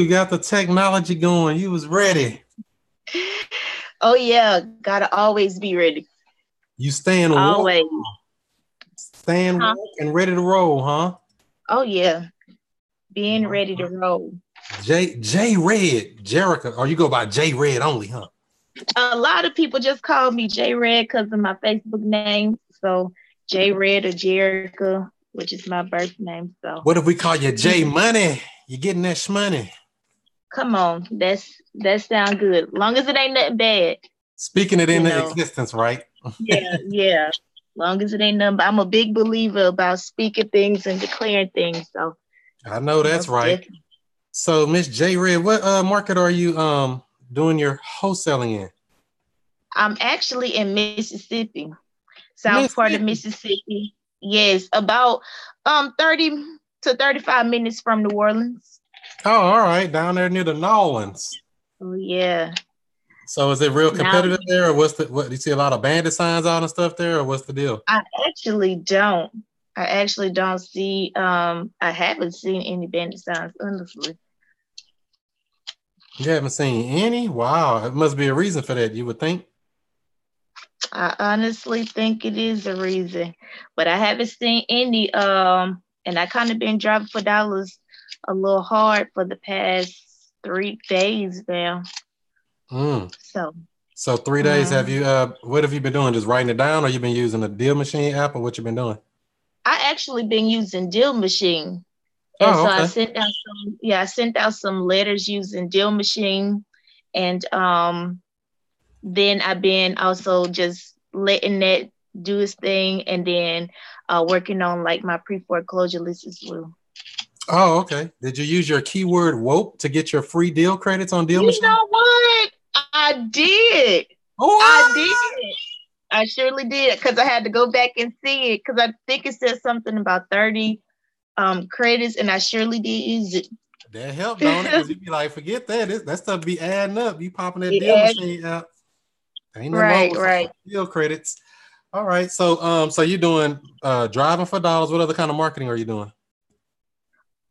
got the technology going. You was ready. Oh yeah, gotta always be ready. You staying warm, Always. Huh? and ready to roll, huh? Oh yeah, being ready to roll. JRed Jericho, or you go by JRed only, huh? A lot of people just call me JRed because of my Facebook name. So JRed or Jericho, which is my birth name. So What if we call you J Money? You getting that shmoney? come on, that sound good. Long as it ain't nothing bad, Speaking it you into know. existence, right? Yeah. Long as it ain't nothing. But I'm a big believer about speaking things and declaring things. So I know that's most right. definitely. So, Miss JRed, what market are you doing your wholesaling in? I'm actually in Mississippi, south part of Mississippi. Mississippi. Yes, about 30 to 35 minutes from New Orleans. Oh, all right, down there near the Nolans. Oh yeah. So, is it real Now competitive there, or what? Do you see a lot of bandit signs out and stuff there, or what's the deal? I actually don't. I actually don't see I haven't seen any bandit signs, honestly. You haven't seen any? Wow, it must be a reason for that. You would think. I honestly think it is a reason. But I haven't seen any and I kind of been driving for dollars a little hard for the past 3 days now. Mm. So So 3 days. Have mm, you? What have you been doing? Just writing it down, or you been using the deal machine app, or what you been doing? I actually been using Deal Machine. And Oh, so okay. I sent out some letters using Deal Machine. And then I've been also just letting that do its thing and then working on like my pre-foreclosure list as well. Oh, okay. Did you use your keyword WOPE to get your free deal credits on Deal You Machine? know what? I did. I What? did. I surely did because I had to go back and see it because I think it said something about 30 credits and I surely did use it. That helped, don't it? Because you'd be like, forget that. That stuff be adding up. You popping that It Deal adds, Machine app. Ain't nothing wrong right, with some right. free deal credits. All right. So you're doing driving for dollars. What other kind of marketing are you doing?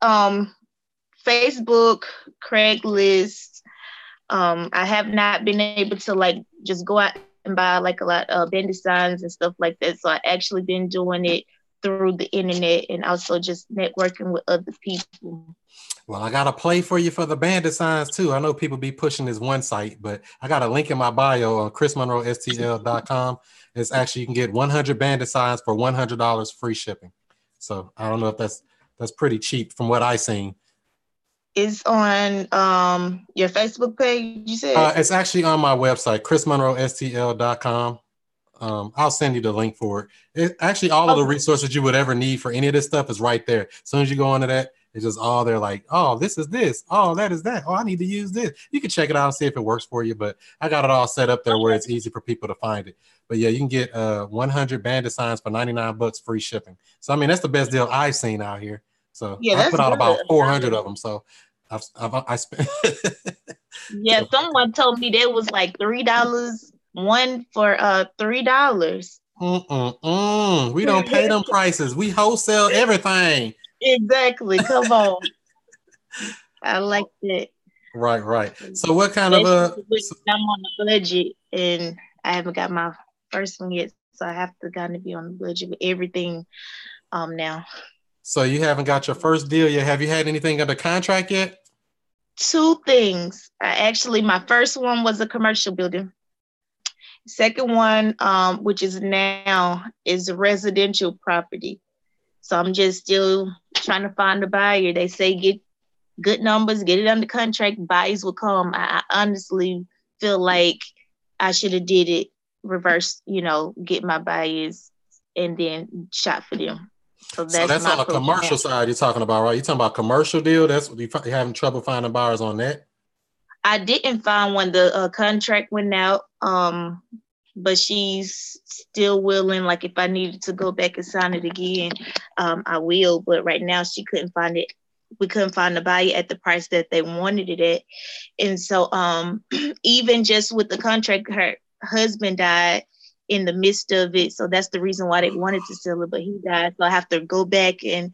Um, Facebook, Craigslist. I have not been able to like just go out and buy like a lot of vendor signs and stuff like that. So I actually been doing it through the internet and also just networking with other people. Well, I got a play for you for the bandit signs too. I know people be pushing this one site, but I got a link in my bio on chrismonroestl.com. It's actually you can get 100 bandit signs for $100 free shipping. So I don't know if that's pretty cheap from what I seen. It's on your Facebook page, you said? It's actually on my website, chrismonroestl.com. I'll send you the link for it. Actually, all of the Okay. resources you would ever need for any of this stuff is right there. As soon as you go into that, it's just all there like, oh, this is this. Oh, that is that. Oh, I need to use this. You can check it out and see if it works for you. But I got it all set up there where it's easy for people to find it. But yeah, you can get 100 bandit signs for $99 free shipping. So, I mean, that's the best deal I've seen out here. So Yeah, I that's put out good. about 400 of them. So I spent. Yeah, someone told me there was like $3, one for $3. We don't pay them prices. We wholesale everything. Exactly. Come on. I like that. Right. So what kind of Especially when I'm on a budget and I haven't got my first one yet. So I have to kind of be on the budget with everything now. so you haven't got your first deal yet? Have you had anything under contract yet? Two things. My first one was a commercial building. Second one, which is now, is a residential property. So I'm just still trying to find a buyer. They say get good numbers, get it under contract, buyers will come. I honestly feel like I should have did it reverse, get my buyers and then shop for them. So So that's that's my on the approach now. commercial side you're talking about, right? You're talking about commercial deal. That's what you're having trouble finding buyers on that. I didn't find when the contract went out, but she's still willing. Like if I needed to go back and sign it again, I will. But right now she couldn't find it. We couldn't find the buyer at the price that they wanted it at. And so even just with the contract, her husband died in the midst of it. So that's the reason why they wanted to sell it, but he died. So I have to go back and,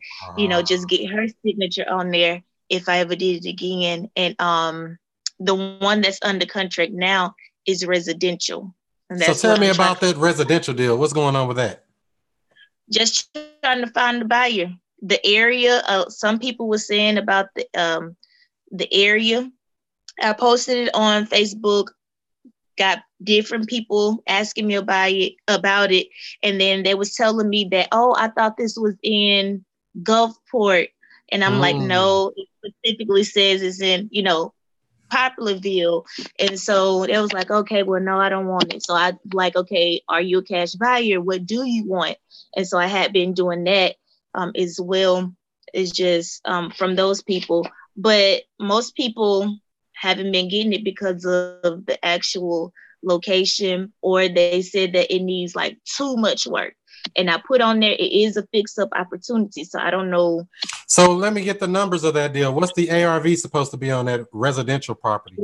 just get her signature on there if I ever did it again. And the one that's under contract now is residential. And So that's tell what me I'm trying about that residential deal. What's going on with that? just trying to find a buyer. The area, some people were saying about the area. I posted it on Facebook, got different people asking me about it, and then they was telling me that, oh, I thought this was in Gulfport, and I'm like, no, it specifically says it's in, Poplarville. And so it was like, okay, well, no, I don't want it. So I like, okay, are you a cash buyer? What do you want? And so I had been doing that as well. It's just from those people. But most people haven't been getting it because of the actual location, or they said that it needs like too much work. And I put on there, it is a fix-up opportunity. So I don't know. So let me get the numbers of that deal. What's the ARV supposed to be on that residential property?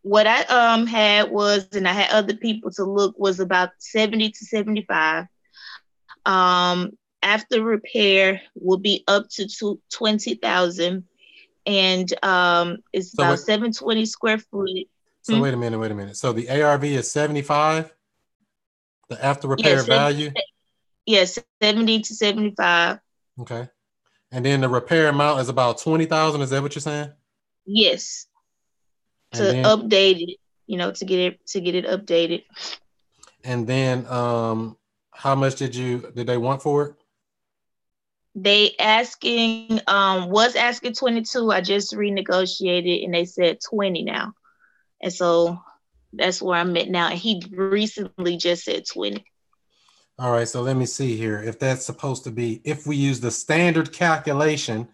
What I had was, and I had other people to look, was about 70 to 75. After repair will be up to 20,000, and it's about 720 square foot. So wait a minute. So the ARV is 75. The after repair value. Yes, 70 to 75. Okay. And then the repair amount is about 20,000. Is that what you're saying? Yes. Update it, to get it updated. And then how much did they want for it? They was asking 22. I just renegotiated and they said 20 now. And so that's where I'm at now. And he recently just said 20. All right, so let me see here. If that's supposed to be, if we use the standard calculation,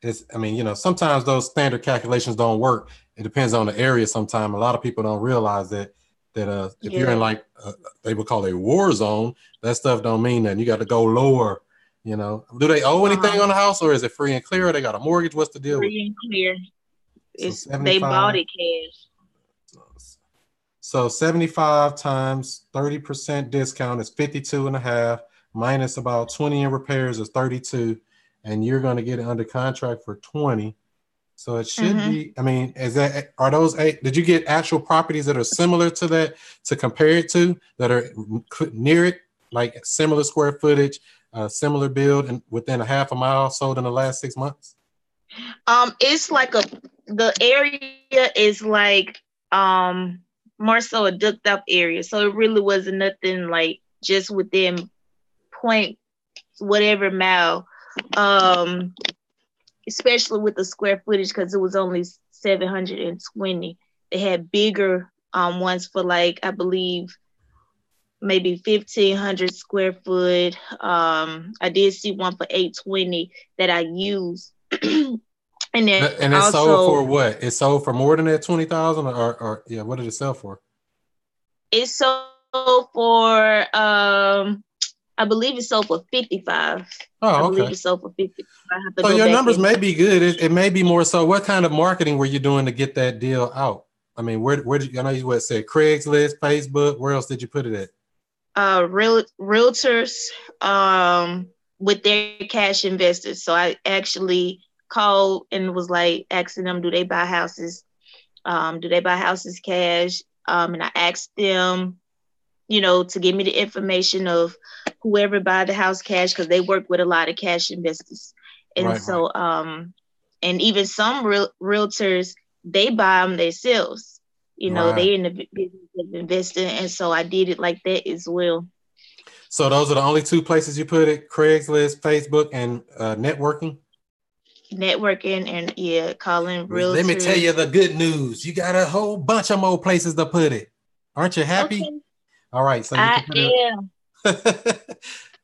sometimes those standard calculations don't work. It depends on the area. Sometimes a lot of people don't realize that if you're in like they would call it a war zone, that stuff don't mean that. You got to go lower. Do they owe anything on the house, or is it free and clear? Or they got a mortgage? What's the deal? Free and clear. They bought it cash. So 75 times 30% discount is 52.5, minus about 20 in repairs is 32, and you're going to get it under contract for 20. So it should be, are those 8? Did you get actual properties that are similar to that to compare it to, that are near it, like similar square footage, similar build, and within a half a mile sold in the last 6 months? It's like the area is like, more so a ducked up area. So it really wasn't nothing like just within point whatever mile, especially with the square footage, because it was only 720. They had bigger ones for like, I believe, maybe 1,500 square foot. I did see one for 820 that I used. And it's sold for what? It sold for more than that 20,000, or what did it sell for? It sold for I believe it sold for 55. Oh, okay. I believe it sold for 55. So your numbers may be good. It may be more so. What kind of marketing were you doing to get that deal out? I mean, where did you? I know you said Craigslist, Facebook. Where else did you put it at? Realtors with their cash investors. So I actually called and was like asking them, do they buy houses? Do they buy houses cash? And I asked them, to give me the information of whoever buy the house cash, because they work with a lot of cash investors. And and even some realtors, they buy them themselves. They in the business of investing. And so I did it like that as well. So those are the only 2 places you put it: Craigslist, Facebook, and networking? Networking and calling realtors. Let me tell you the good news. You got a whole bunch of more places to put it. Aren't you happy? Okay. All right. So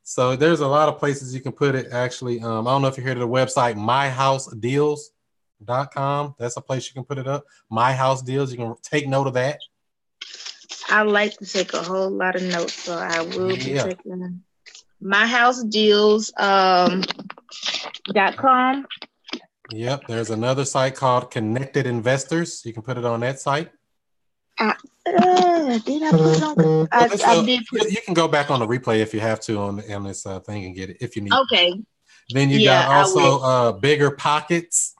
so there's a lot of places you can put it. Actually, I don't know if you heard of the website myhousedeals.com. That's a place you can put it up. My House Deals. You can take note of that. I like to take a whole lot of notes, so I will be taking myhousedeals.com. Yep. There's another site called Connected Investors. You can put it on that site. Did I put it on? I did. You can go back on the replay if you have to on this thing and get it if you need. Okay. Then you got also Bigger Pockets.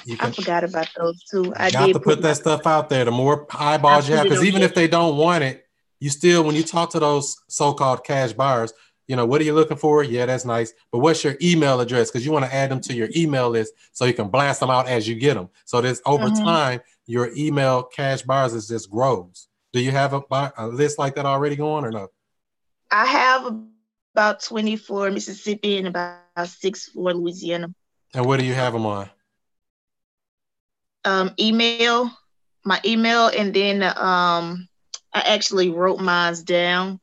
You I can forgot about those two. you I got to did put put that stuff out there. The more I eyeballs you put have, it because on even there. if they don't want it, you still, when you talk to those so-called cash buyers, what are you looking for? Yeah, that's nice. But what's your email address? Because you want to add them to your email list so you can blast them out as you get them. So there's over time, your email cash buyers is just grows. Do you have a list like that already going or no? I have about 24 Mississippi and about 6 for Louisiana. And what do you have them on? Email, my email, and then I actually wrote mine down,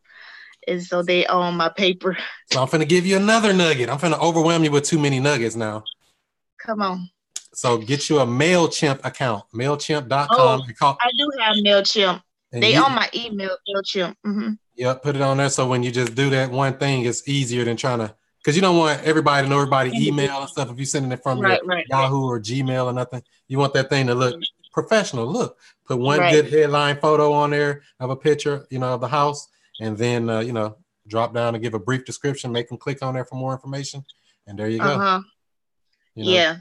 and so they on my paper. So I'm finna give you another nugget. I'm finna overwhelm you with too many nuggets now. Come on. So get you a MailChimp account, Oh, MailChimp.com. I do have MailChimp. And They on my email, MailChimp. Yep, put it on there. So when you just do that one thing, it's easier than trying to, because you don't want everybody to know everybody email and stuff. If you're sending it from your Right. Yahoo or Gmail or nothing, you want that thing to look professional. Look, put one Right. good headline photo on there of a picture, of the house, and then drop down and give a brief description. Make them click on there for more information, and there you go. Yeah,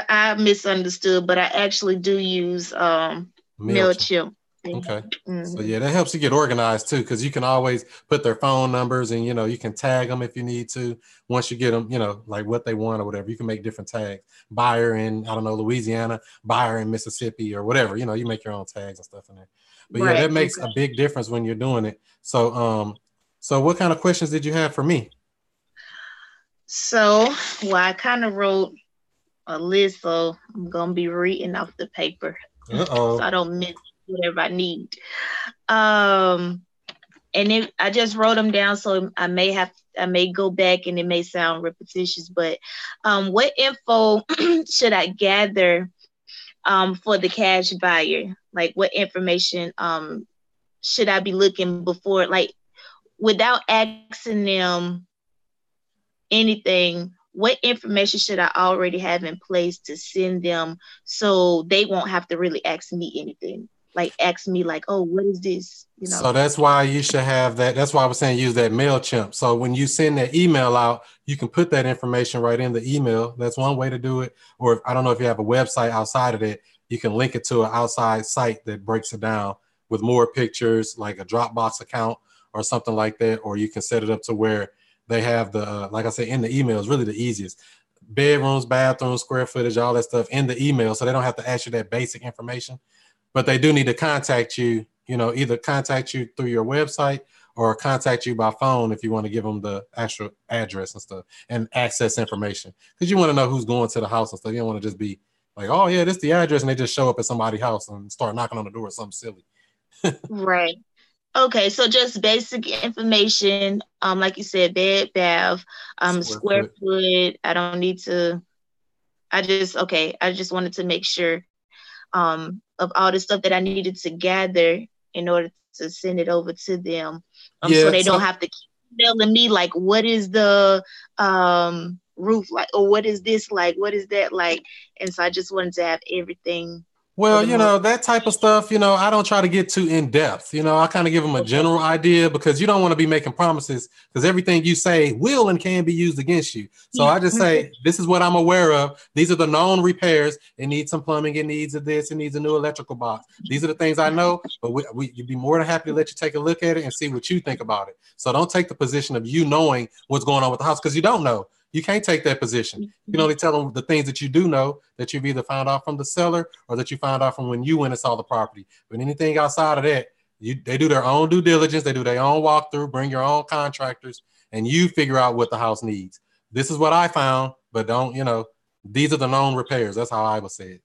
I misunderstood, but I actually do use MailChimp. MailChimp. Okay. So yeah, that helps you get organized too, because you can always put their phone numbers and you can tag them if you need to. Once you get them, like what they want or whatever, you can make different tags. Buyer in, I don't know, Louisiana, buyer in Mississippi or whatever. You make your own tags and stuff in there. But yeah, that makes a big difference when you're doing it. So so what kind of questions did you have for me? So, I kind of wrote a list, so I'm gonna be reading off the paper, so I don't miss whatever I need. And I just wrote them down, so I may go back and it may sound repetitious, but what info should I gather for the cash buyer? Like, what information should I be looking before, like, without asking them anything? What information should I already have in place to send them so they won't have to really ask me anything? Like, ask me like, oh, what is this? So that's why you should have that. That's why I was saying use that MailChimp. So when you send that email out, you can put that information right in the email. That's one way to do it. Or I don't know if you have a website outside of it, you can link it to an outside site that breaks it down with more pictures, like a Dropbox account or something like that. Or you can set it up to where they have the, like I said, in the email is really the easiest. Bedrooms, bathrooms, square footage, all that stuff in the email. So they don't have to ask you that basic information. But they do need to contact you, either contact you through your website or contact you by phone if you want to give them the actual address and stuff and access information. Because you want to know who's going to the house and stuff. You don't want to just be like, oh, yeah, this is the address, and they just show up at somebody's house and start knocking on the door or something silly. Right. Okay, so just basic information, like you said, bed, bath, square foot. I don't need to. I just wanted to make sure of all the stuff that I needed to gather in order to send it over to them, so they don't have to keep telling me like, what is the roof like, or what is this like, what is that like, and so I just wanted to have everything. Well, that type of stuff, I don't try to get too in depth. I kind of give them a general idea because you don't want to be making promises because everything you say will and can be used against you. So I just say, this is what I'm aware of. These are the known repairs. It needs some plumbing. It needs this. It needs a new electrical box. These are the things I know, but you'd be more than happy to let you take a look at it and see what you think about it. So don't take the position of you knowing what's going on with the house because you don't know. You can't take that position. You can only tell them the things that you do know that you've either found out from the seller or that you found out from when you went and saw the property. But anything outside of that, they do their own due diligence. They do their own walkthrough, bring your own contractors, and you figure out what the house needs. This is what I found, but don't, these are the known repairs. That's how I would say it.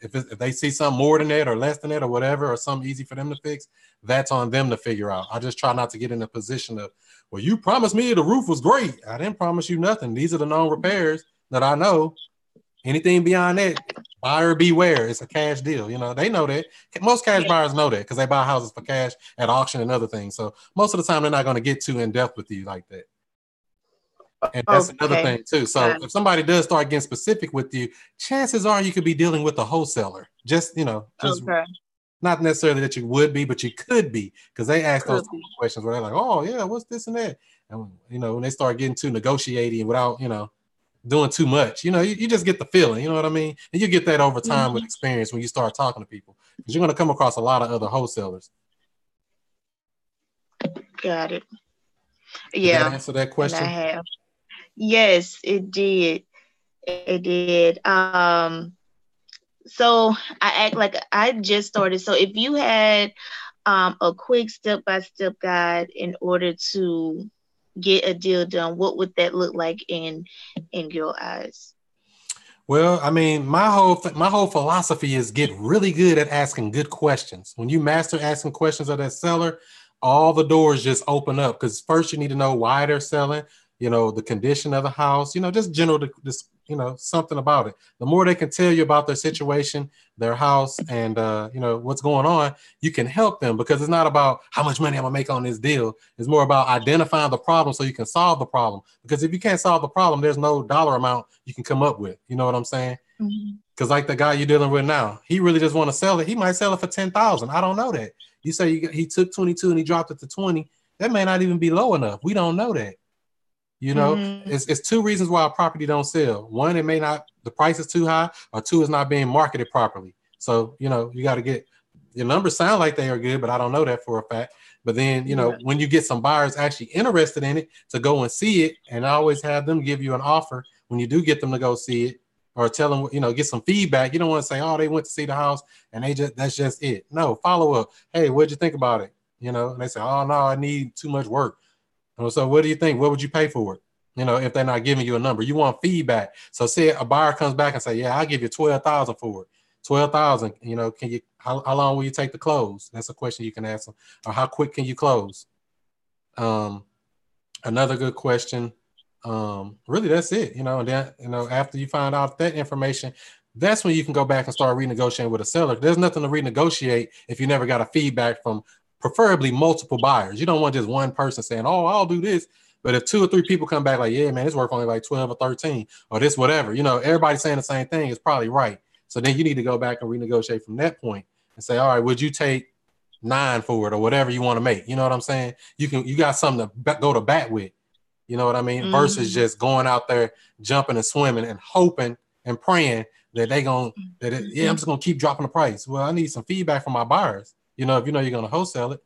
If they see something more than that or less than that or whatever, or something easy for them to fix, that's on them to figure out. I just try not to get in a position of, well, you promised me the roof was great. I didn't promise you nothing. These are the known repairs that I know. Anything beyond that, buyer beware. It's a cash deal. They know that. Most cash buyers know that because they buy houses for cash at auction and other things. So most of the time, they're not going to get too in depth with you like that. And that's another thing too. So if somebody does start getting specific with you, chances are you could be dealing with a wholesaler. Just not necessarily that you would be, but you could be because they ask those questions where they're like, oh yeah, what's this and that? And when they start getting too negotiating without, doing too much. You know, you just get the feeling, you know what I mean? And you get that over time with Mm-hmm. experience when you start talking to people, because you're going to come across a lot of other wholesalers. Got it. Did that Yeah, answer that and I question? have. Yes, it did. It did. So I act like I just started. So if you had a quick step-by-step guide in order to get a deal done, what would that look like in your eyes? Well, I mean, my whole philosophy is get really good at asking good questions. When you master asking questions of that seller, all the doors just open up, because first you need to know why they're selling, you know, the condition of the house, you know, just general, just, you know, something about it. The more they can tell you about their situation, their house, and you know, what's going on, you can help them, because it's not about how much money I'm gonna make on this deal. It's more about identifying the problem so you can solve the problem. Because if you can't solve the problem, there's no dollar amount you can come up with. You know what I'm saying? Mm-hmm. Because like the guy you're dealing with now, he really just want to sell it. He might sell it for 10,000. I don't know that. You say he took 22 and he dropped it to 20. That may not even be low enough. We don't know that. You know, Mm-hmm. it's two reasons why a property don't sell. One, it may not, the price is too high, or two, is not being marketed properly. So, you know, you got to get, your numbers sound like they are good, but I don't know that for a fact. But then, you know, Yeah. when you get some buyers actually interested in it to go and see it, and I always have them give you an offer when you do get them to go see it, or tell them, you know, get some feedback. You don't want to say, oh, they went to see the house and that's just it. No, follow up. Hey, what'd you think about it? You know, and they say, oh, no, I need too much work. So what do you think? What would you pay for it? You know, if they're not giving you a number, you want feedback. So say a buyer comes back and say, yeah, I'll give you 12,000 for it. 12,000, you know, can you, how long will you take to close? That's a question you can ask them. Or how quick can you close? Another good question. Really, that's it, you know, and then, you know, after you find out that information, that's when you can go back and start renegotiating with a seller. There's nothing to renegotiate if you never got a feedback from preferably multiple buyers. You don't want just one person saying, oh, I'll do this. But if 2 or 3 people come back like, yeah, man, this work only like 12 or 13 or this, whatever, you know, everybody saying the same thing is probably right. So then you need to go back and renegotiate from that point and say, all right, would you take 9 for it or whatever you want to make? You know what I'm saying? You got something to go to bat with. You know what I mean? Versus Mm-hmm. just going out there, jumping and swimming and hoping and praying that yeah, I'm just gonna keep dropping the price. Well, I need some feedback from my buyers. You know, if you know you're gonna wholesale it,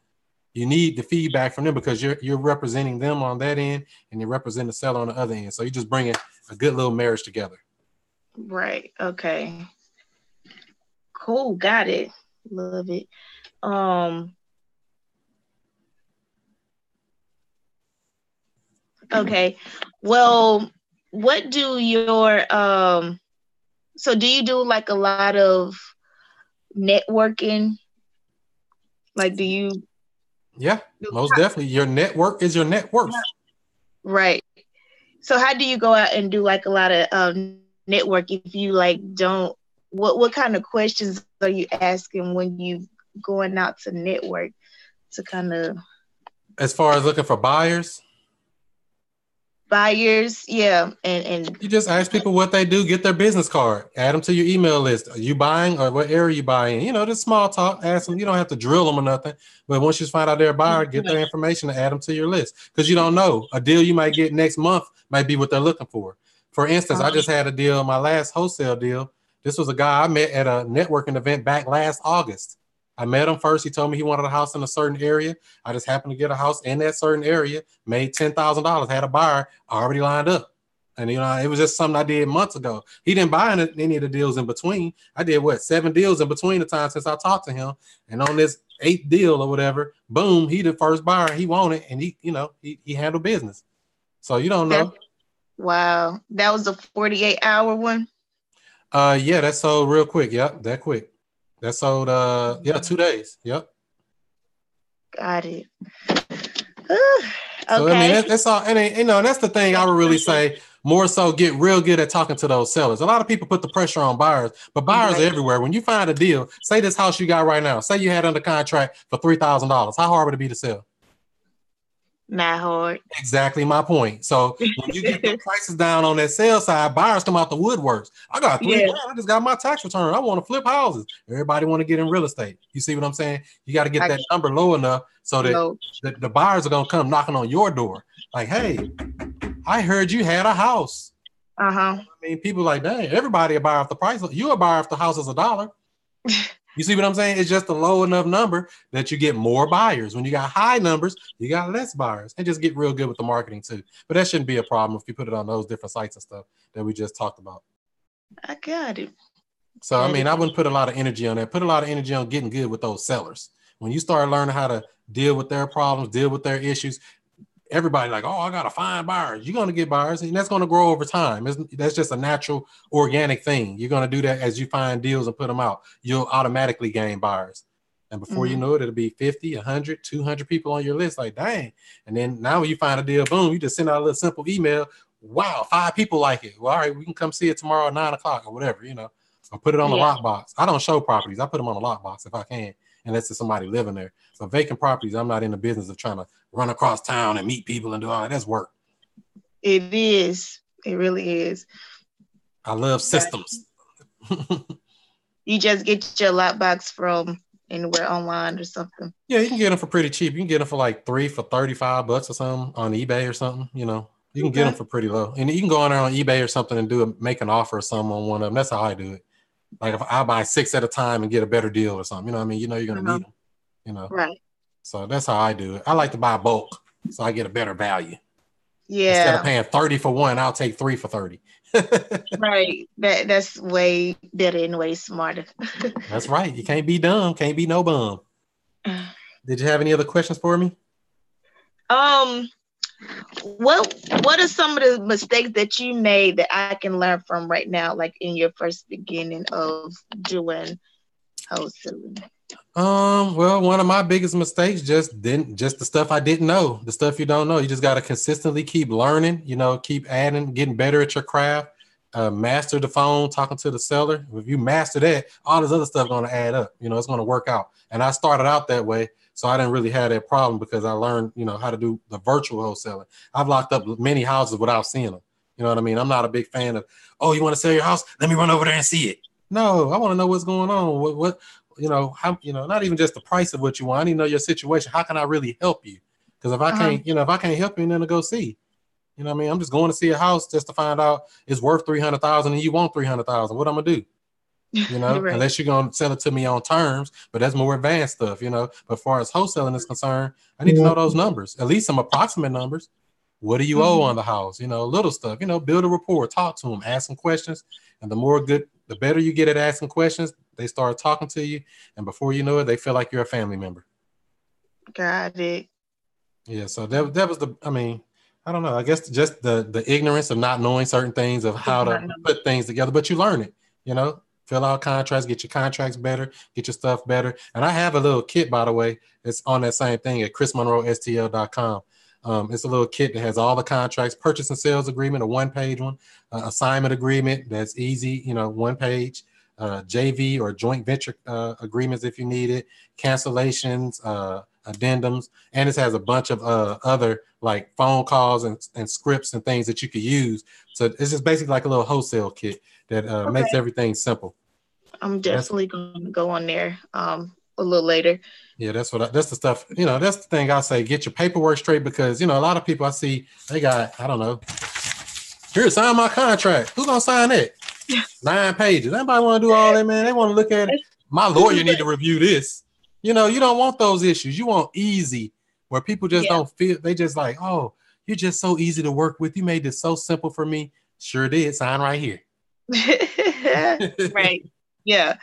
you need the feedback from them, because you're representing them on that end and you're representing the seller on the other end. So you're just bringing a good little marriage together. Right. Okay. Cool. Got it. Love it. Um. Okay. Well, what do your so do you do like a lot of networking? Like do you Yeah, most definitely. Your network is your net worth. right. So how do you go out and do like a lot of network if you like don't what kind of questions are you asking when you going out to network to kind of As far as looking for buyers, buyers, yeah, and you just ask people what they do, get their business card, add them to your email list. Are you buying, or what area you buying? You know, just small talk, ask them. You don't have to drill them or nothing. But once you find out they're a buyer, get their information and add them to your list. Because you don't know, a deal you might get next month might be what they're looking for. For instance, I just had a deal, my last wholesale deal. This was a guy I met at a networking event back last August. I met him first. He told me he wanted a house in a certain area. I just happened to get a house in that certain area, made $10,000, had a buyer already lined up. And, you know, it was just something I did months ago. He didn't buy any of the deals in between. I did 7 deals in between the time since I talked to him. And on this 8th deal or whatever, boom, he the first buyer. He wanted, and he, you know, he handled business. So you don't know. wow, that was a 48-hour one. Yeah, that sold real quick. Yep, that quick. That sold 2 days. Yep. Got it. So I mean, Okay. that's all, and you know, that's the thing I would really say. More so, get real good at talking to those sellers. A lot of people put the pressure on buyers, but buyers are Right. everywhere. When you find a deal, say this house you got right now, say you had under contract for $3,000. How hard would it be to sell? Not hard. Exactly my point. So when you get the prices down on that sales side, buyers come out the woodworks. I got 3 Yeah. grand. I just got my tax return. I want to flip houses. Everybody want to get in real estate. You see what I'm saying? You got to get that number low enough so that No. the buyers are going to come knocking on your door. Like, hey, I heard you had a house. Uh-huh. I mean, people like, dang, everybody a buyer off the price. You a buyer if the house is $1. You see what I'm saying? It's just a low enough number that you get more buyers. When you got high numbers, you got less buyers. And just get real good with the marketing too. But that shouldn't be a problem if you put it on those different sites and stuff that we just talked about. I got it. So, I mean, I wouldn't put a lot of energy on that. Put a lot of energy on getting good with those sellers. When you start learning how to deal with their problems, deal with their issues, everybody like, oh, I got to find buyers. You're going to get buyers, and that's going to grow over time. That's just a natural, organic thing. You're going to do that as you find deals and put them out. You'll automatically gain buyers. And before you know it, it'll be 50, 100, 200 people on your list. Like, dang. And then now when you find a deal, boom, you just send out a little simple email. Wow, 5 people like it. Well, all right, we can come see it tomorrow at 9 o'clock or whatever, or put it on the lockbox. I don't show properties. I put them on the lockbox if I can, unless there's somebody living there. So vacant properties, I'm not in the business of trying to run across town and meet people and do all that. That's work. It is. It really is. I love systems. You just get your lockbox from anywhere online or something. Yeah, you can get them for pretty cheap. You can get them for like 3 for $35 or something on eBay or something. You can get them for pretty low. And you can go on there on eBay or something and make an offer or something on one of them. That's how I do it. Like if I buy 6 at a time and get a better deal or something, you know what I mean? You're going to need them, Right. So that's how I do it. I like to buy bulk so I get a better value. Yeah. Instead of paying 30 for one, I'll take 3 for 30. Right. That's way better and way smarter. That's right. You can't be dumb. Can't be no bum. Did you have any other questions for me? What are some of the mistakes that you made that I can learn from right now, like in your first beginning of doing wholesaling? Well, one of my biggest mistakes just the stuff I didn't know, the stuff you don't know. You just got to consistently keep learning, keep adding, getting better at your craft, master the phone, talking to the seller. If you master that, all this other stuff going to add up, it's going to work out. And I started out that way. So I didn't really have that problem because I learned, how to do the virtual wholesaling. I've locked up many houses without seeing them. You know what I mean? I'm not a big fan of, oh, you want to sell your house? Let me run over there and see it. No, I want to know what's going on. What how, not even just the price of what you want. I need to know your situation. How can I really help you? Because if I can't, if I can't help you, then to go see. You know what I mean? I'm just going to see a house just to find out it's worth $300,000 and you want $300,000. What I'm gonna do? Right. Unless you're going to sell it to me on terms, but that's more advanced stuff, But as far as wholesaling is concerned, I need to know those numbers, at least some approximate numbers. What do you owe on the house? Little stuff, build a rapport, talk to them, ask some questions. And the better you get at asking questions, they start talking to you. And before you know it, they feel like you're a family member. Got it. Yeah. So that was I don't know. I guess just the ignorance of not knowing certain things of how to put things together, but you learn it, Fill out contracts, get your contracts better, get your stuff better. And I have a little kit, by the way. It's on that same thing at chrismonroestl.com. It's a little kit that has all the contracts, purchase and sales agreement, a 1-page one, assignment agreement that's easy, 1 page, JV or joint venture agreements if you need it, cancellations, addendums, and it has a bunch of other like phone calls and scripts and things that you could use. So it's just basically like a little wholesale kit that makes everything simple. I'm definitely going to go on there a little later. Yeah, that's the stuff, that's the thing I say, get your paperwork straight because, a lot of people I see, they got, I don't know, here, sign my contract. Who's going to sign it? 9 pages. Anybody want to do all that, man? They want to look at it. My lawyer need to review this. You don't want those issues. You want easy where people just don't feel, they just like, oh, you're just so easy to work with. You made this so simple for me. Sure did. Sign right here. Right. Yeah.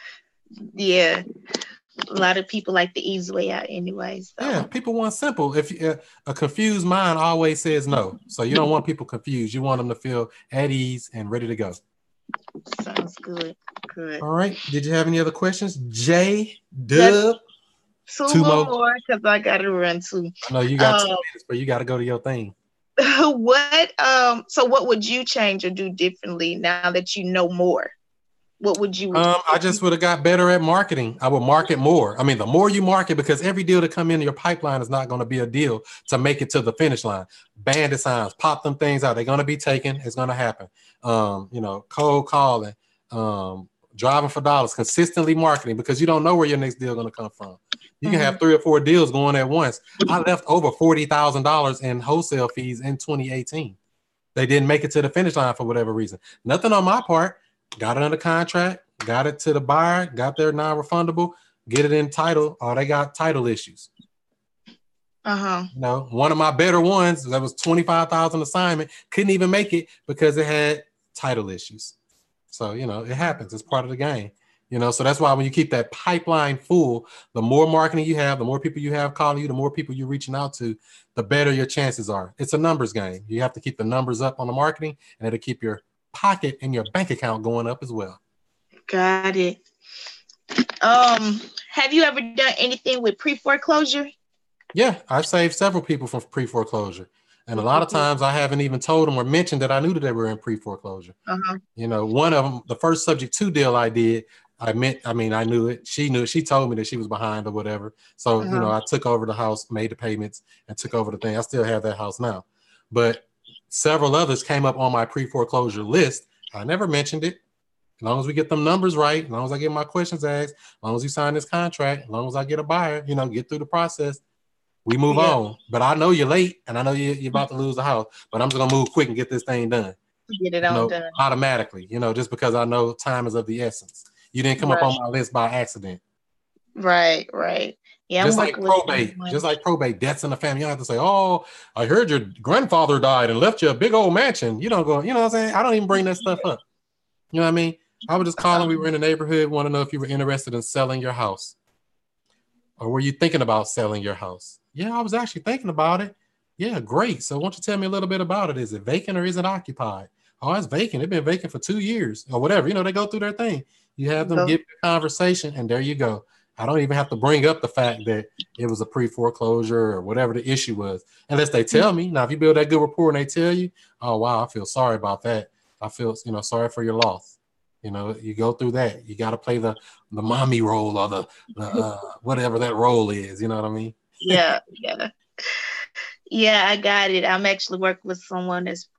A lot of people like the easy way out anyway. So. Yeah, people want simple. If a confused mind always says no. So you don't want people confused. You want them to feel at ease and ready to go. Sounds good. Good. All right. Did you have any other questions? J Dub. Two more because I got to run too. I know you got 2 minutes, but you got to go to your thing. So what would you change or do differently now that you know more? What would you? I just would have got better at marketing. I would market more. I mean, the more you market, because every deal that come into your pipeline is not going to be a deal to make it to the finish line. Bandit signs, pop them things out. They're going to be taken. It's going to happen. Cold calling, driving for dollars, consistently marketing because you don't know where your next deal is going to come from. You can have 3 or 4 deals going at once. I left over $40,000 in wholesale fees in 2018. they didn't make it to the finish line for whatever reason. Nothing on my part. Got it under contract, got it to the buyer, got their non-refundable, get it in title. Oh, they got title issues. You know, one of my better ones that was 25,000 assignment couldn't even make it because it had title issues. So, you know, it happens. It's part of the game. You know, so that's why when you keep that pipeline full, the more marketing you have, the more people you have calling you, the more people you're reaching out to, the better your chances are. It's a numbers game. You have to keep the numbers up on the marketing, and it'll keep your pocket and your bank account going up as well. Got it. Have you ever done anything with pre-foreclosure? Yeah, I've saved several people from pre-foreclosure. And a lot of times I haven't even told them or mentioned that I knew that they were in pre-foreclosure. You know, one of them, the first subject to deal I did, I knew it. She knew it. She told me that she was behind or whatever. So, you know, I took over the house, made the payments, and took over the thing. I still have that house now. But several others came up on my pre-foreclosure list. I never mentioned it. As long as we get them numbers right, as long as I get my questions asked, as long as you sign this contract, as long as I get a buyer, you know, get through the process, we move on. But I know you're late, and I know you're about to lose the house, but I'm just going to move quick and get this thing done. Get it on done. Automatically, you know, just because I know time is of the essence. You didn't come up on my list by accident. Right. Yeah, just like probate, deaths in the family. You don't have to say, oh, I heard your grandfather died and left you a big old mansion. You don't go, you know what I'm saying? I don't even bring that stuff up. You know what I mean? I would just call them. We were in the neighborhood, want to know if you were interested in selling your house. Or were you thinking about selling your house? Yeah, I was actually thinking about it. Yeah, great. So why don't you tell me a little bit about it? Is it vacant or is it occupied? Oh, it's vacant. It's been vacant for 2 years or whatever. You know, they go through their thing. You have them give the conversation, and there you go. I don't even have to bring up the fact that it was a pre-foreclosure or whatever the issue was, unless they tell me. Now, if you build that good rapport and they tell you, oh, wow, I feel sorry about that. I feel, you know, sorry for your loss. You know, you go through that. You got to play the mommy role or the whatever that role is. You know what I mean? Yeah, I got it. I'm actually working with someone that's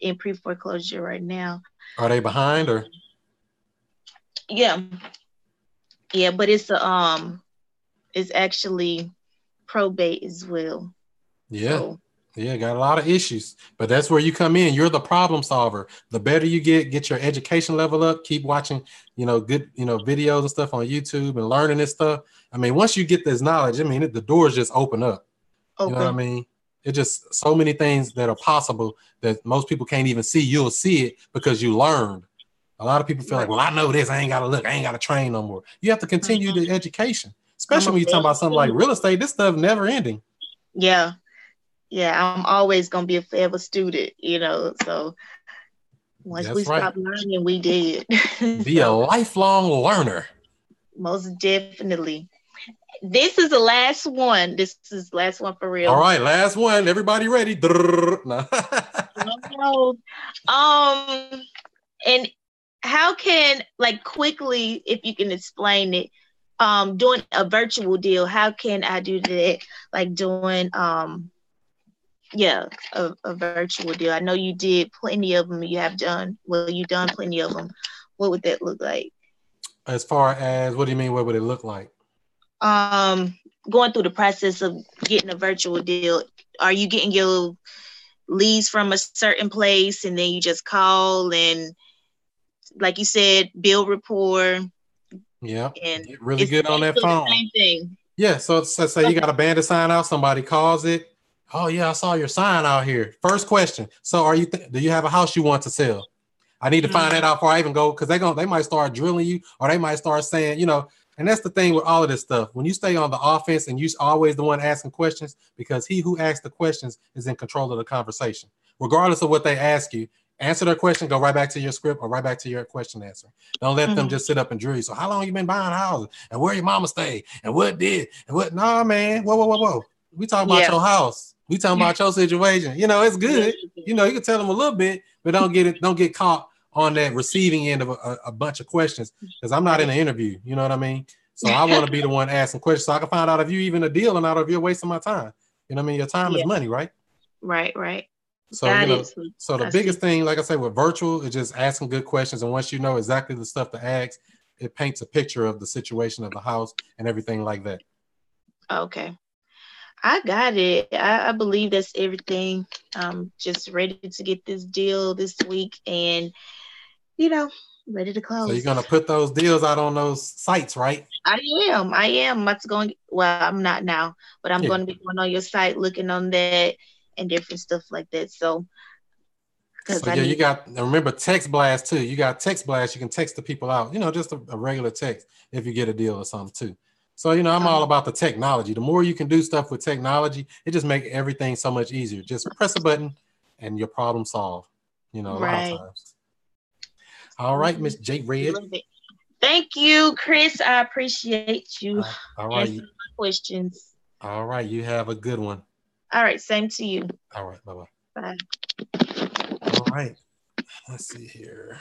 in pre-foreclosure right now. Are they behind or? Yeah, but it's actually probate as well. Yeah. Got a lot of issues, but that's where you come in. You're the problem solver. The better you get your education level up, keep watching, you know, good, you know, videos and stuff on YouTube and learning this stuff. I mean, once you get this knowledge, I mean, the doors just open up. You know what I mean? It just so many things that are possible that most people can't even see. You'll see it because you learned. A lot of people feel like, well, I know this. I ain't got to look. I ain't got to train no more. You have to continue the education, especially when you're talking about something like real estate. This stuff never ending. Yeah, I'm always going to be a forever student, you know, so once we stop learning, we did. Be a lifelong learner. Most definitely. This is the last one. This is the last one for real. All right, last one. Everybody ready? No. And how can, like, quickly, if you can explain it, doing a virtual deal, how can I do that? Like doing a virtual deal. I know you did plenty of them. You've done plenty of them. What would that look like? As far as, what do you mean? What would it look like? Going through the process of getting a virtual deal. Are you getting your leads from a certain place and then you just call and, like you said, build rapport? Yeah, and get really good on that phone. Same thing. Yeah, so say you got a banner sign out, somebody calls it. Oh yeah, I saw your sign out here. First question. So do you have a house you want to sell? I need to find that out before I even go, because they might start drilling you, or they might start saying, you know, and that's the thing with all of this stuff. When you stay on the offense and you're always the one asking questions, because he who asks the questions is in control of the conversation. Regardless of what they ask you, answer their question, go right back to your script or right back to your question answer. Don't let them just sit up and drill you. So how long you been buying houses? And where your mama stay? And what did? And what? Nah, man. Whoa. We talking about your house. We talking about your situation. You know, it's good. You know, you can tell them a little bit, but don't get caught on that receiving end of a bunch of questions, because I'm not in an interview. You know what I mean? So I want to be the one asking questions so I can find out if you even a deal or not, or if you're wasting my time. You know what I mean? Your time is money, right? Right. So, so the biggest thing, like I said, with virtual is just asking good questions. And once you know exactly the stuff to ask, it paints a picture of the situation of the house and everything like that. Okay. I got it. I believe that's everything. I'm just ready to get this deal this week and, you know, ready to So you're close. gonna put those deals out on those sites, right? I am. I am. I'm going, well, I'm not now, but I'm Yeah. going to be going on your site, looking on that and different stuff like that. So, because So I yeah, you need, got, remember text blast too. You got text blast. You can text the people out, just a regular text if you get a deal or something too. So, I'm all about the technology. The more you can do stuff with technology, it just makes everything so much easier. Just press a button and your problem solved, a lot of right. times. All right, Miss JRed. Love it. Thank you, Chris. I appreciate you All right. answering my questions. All right. You have a good one. All right. Same to you. All right. Bye-bye. Bye. All right. Let's see here.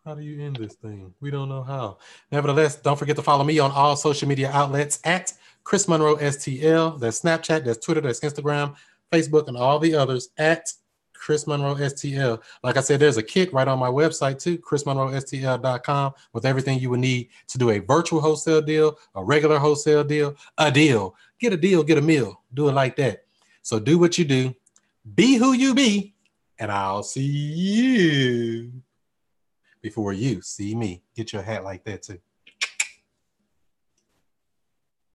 How do you end this thing? We don't know how. Nevertheless, don't forget to follow me on all social media outlets at Chris Monroe STL. That's Snapchat, that's Twitter, that's Instagram, Facebook, and all the others at Chris Monroe STL. Like I said, there's a kit right on my website too, chrismonroestl.com, with everything you would need to do a virtual wholesale deal, a regular wholesale deal, a deal. Get a deal, get a meal. Do it like that. So do what you do. Be who you be, and I'll see you before you see me. Get your hat like that too.